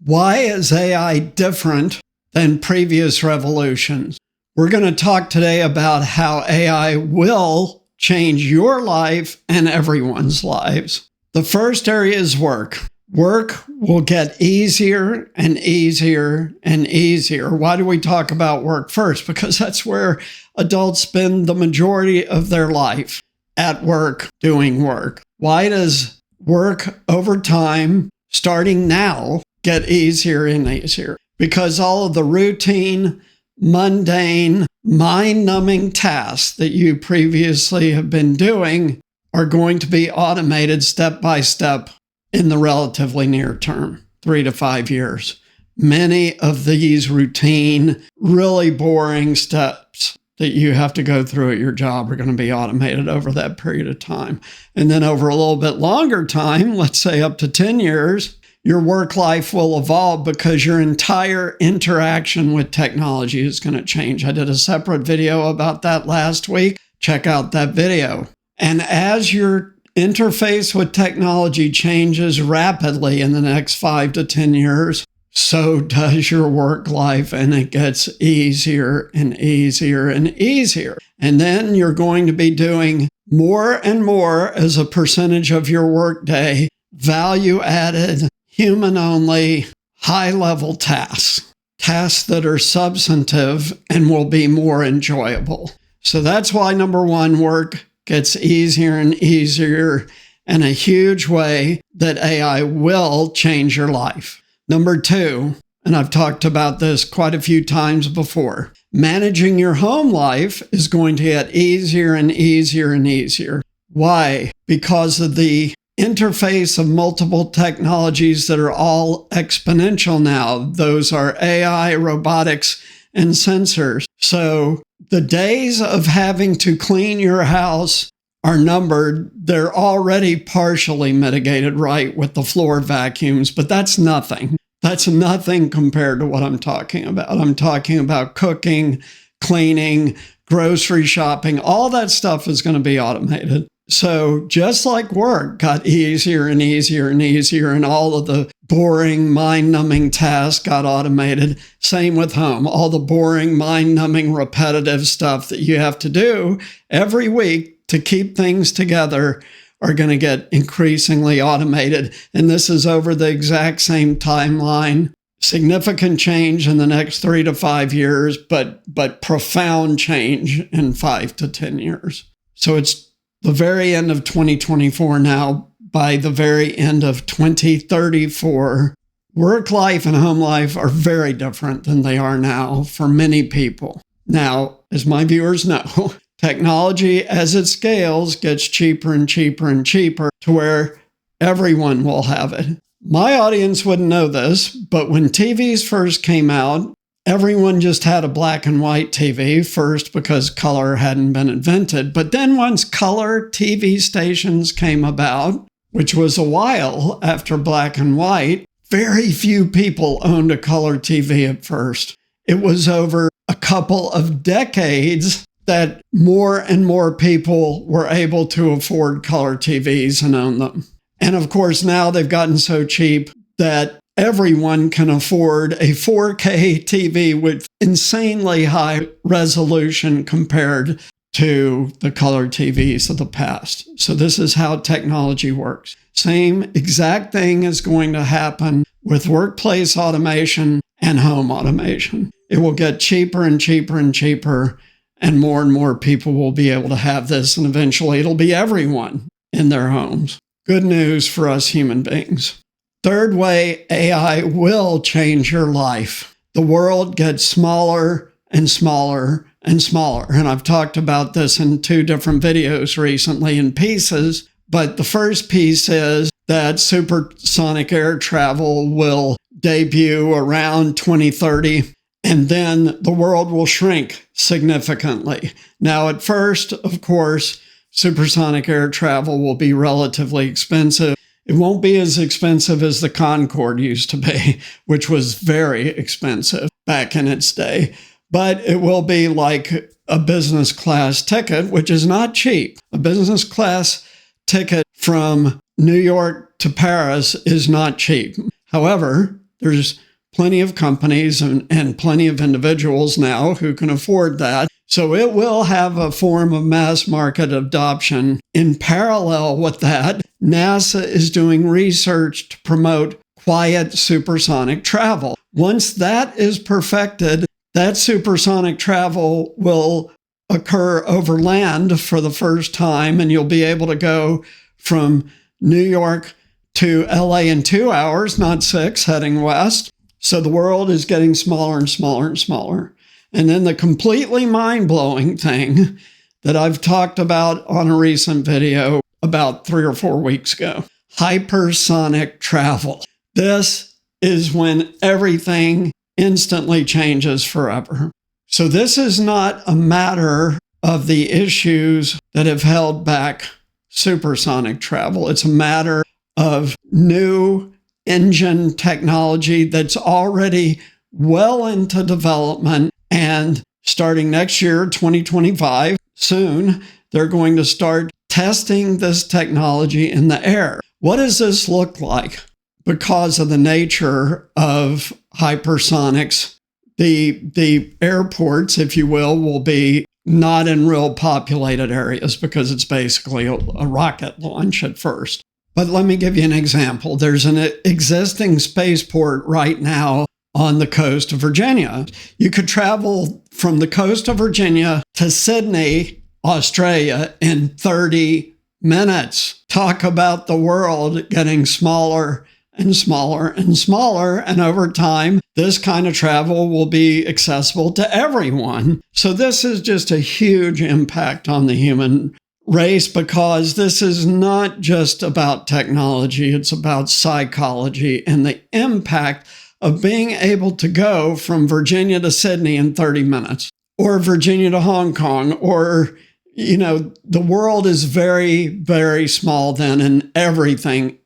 Why is AI different than previous revolutions? We're going to talk today about how AI will change your life and everyone's lives. The first area is work. Work will get easier and easier and easier. Why do we talk about work first? Because that's where adults spend the majority of their life, at work, doing work. Why does work over time, starting now, get easier and easier? Because all of the routine, mundane, mind-numbing tasks that you previously have been doing are going to be automated step by step in the relatively near term, 3 to 5 years. Many of these routine, really boring steps that you have to go through at your job are going to be automated over that period of time. And then over a little bit longer time, let's say up to 10 years, your work life will evolve because your entire interaction with technology is going to change. I did a separate video about that last week. Check out that video. And as your interface with technology changes rapidly in the next 5 to 10 years, so does your work life, and it gets easier and easier and easier. And then you're going to be doing more and more as a percentage of your workday, value-added, human-only, high-level tasks that are substantive and will be more enjoyable. So that's why, number one, work gets easier and easier in a huge way that AI will change your life. Number two, and I've talked about this quite a few times before, managing your home life is going to get easier and easier and easier. Why? Because of the interface of multiple technologies that are all exponential now. Those are AI, robotics, and sensors. So the days of having to clean your house are numbered. They're already partially mitigated, right, with the floor vacuums, but that's nothing. That's nothing compared to what I'm talking about. I'm talking about cooking, cleaning, grocery shopping. All that stuff is going to be automated. So just like work got easier and easier and easier, and all of the boring, mind-numbing tasks got automated, same with home. All the boring, mind-numbing, repetitive stuff that you have to do every week to keep things together are going to get increasingly automated. And this is over the exact same timeline. Significant change in the next 3 to 5 years, but profound change in 5 to 10 years. So it's the very end of 2024 now. By the very end of 2034, work life and home life are very different than they are now for many people. Now, as my viewers know, technology as it scales gets cheaper and cheaper and cheaper to where everyone will have it. My audience wouldn't know this, but when TVs first came out, everyone just had a black and white TV, first because color hadn't been invented. But then once color TV stations came about, which was a while after black and white, very few people owned a color TV at first. It was over a couple of decades that more and more people were able to afford color TVs and own them. And of course, now they've gotten so cheap that everyone can afford a 4K TV with insanely high resolution compared to the color TVs of the past. So this is how technology works. Same exact thing is going to happen with workplace automation and home automation. It will get cheaper and cheaper and cheaper, and more people will be able to have this, and eventually it'll be everyone in their homes. Good news for us human beings. Third way AI will change your life. The world gets smaller and smaller and smaller. And I've talked about this in 2 different videos recently in pieces. But the first piece is that supersonic air travel will debut around 2030. And then the world will shrink significantly. Now, at first, of course, supersonic air travel will be relatively expensive. It won't be as expensive as the Concorde used to be, which was very expensive back in its day. But it will be like a business class ticket, which is not cheap. A business class ticket from New York to Paris is not cheap. However, There's plenty of companies and plenty of individuals now who can afford that. So it will have a form of mass market adoption. In parallel with that, NASA is doing research to promote quiet supersonic travel. Once that is perfected, that supersonic travel will occur over land for the first time, and you'll be able to go from New York to LA in 2 hours, not 6, heading west. So the world is getting smaller and smaller and smaller. And then the completely mind-blowing thing that I've talked about on a recent video about 3 or 4 weeks ago, hypersonic travel. This is when everything instantly changes forever. So this is not a matter of the issues that have held back supersonic travel. It's a matter of new engine technology that's already well into development. And starting next year, 2025, soon, they're going to start testing this technology in the air. What does this look like? Because of the nature of hypersonics, the airports, if you will be not in real populated areas because it's basically a rocket launch at first. But let me give you an example. There's an existing spaceport right now on the coast of Virginia. You could travel from the coast of Virginia to Sydney, Australia in 30 minutes. Talk about the world getting smaller and smaller and smaller. And over time, this kind of travel will be accessible to everyone. So this is just a huge impact on the human race because this is not just about technology. It's about psychology and the impact of being able to go from Virginia to Sydney in 30 minutes or Virginia to Hong Kong or the world is very, very small then, and everything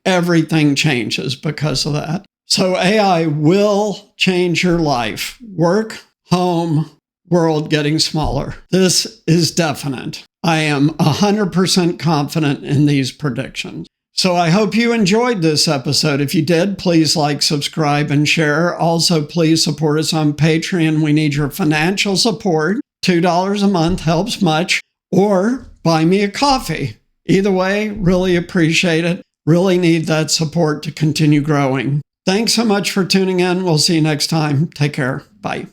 changes because of that. So AI will change your life. Work, home, world getting smaller. This is definite. I am 100% confident in these predictions. So I hope you enjoyed this episode. If you did, please like, subscribe, and share. Also, please support us on Patreon. We need your financial support. $2 a month helps much. Or buy me a coffee. Either way, really appreciate it. Really need that support to continue growing. Thanks so much for tuning in. We'll see you next time. Take care. Bye.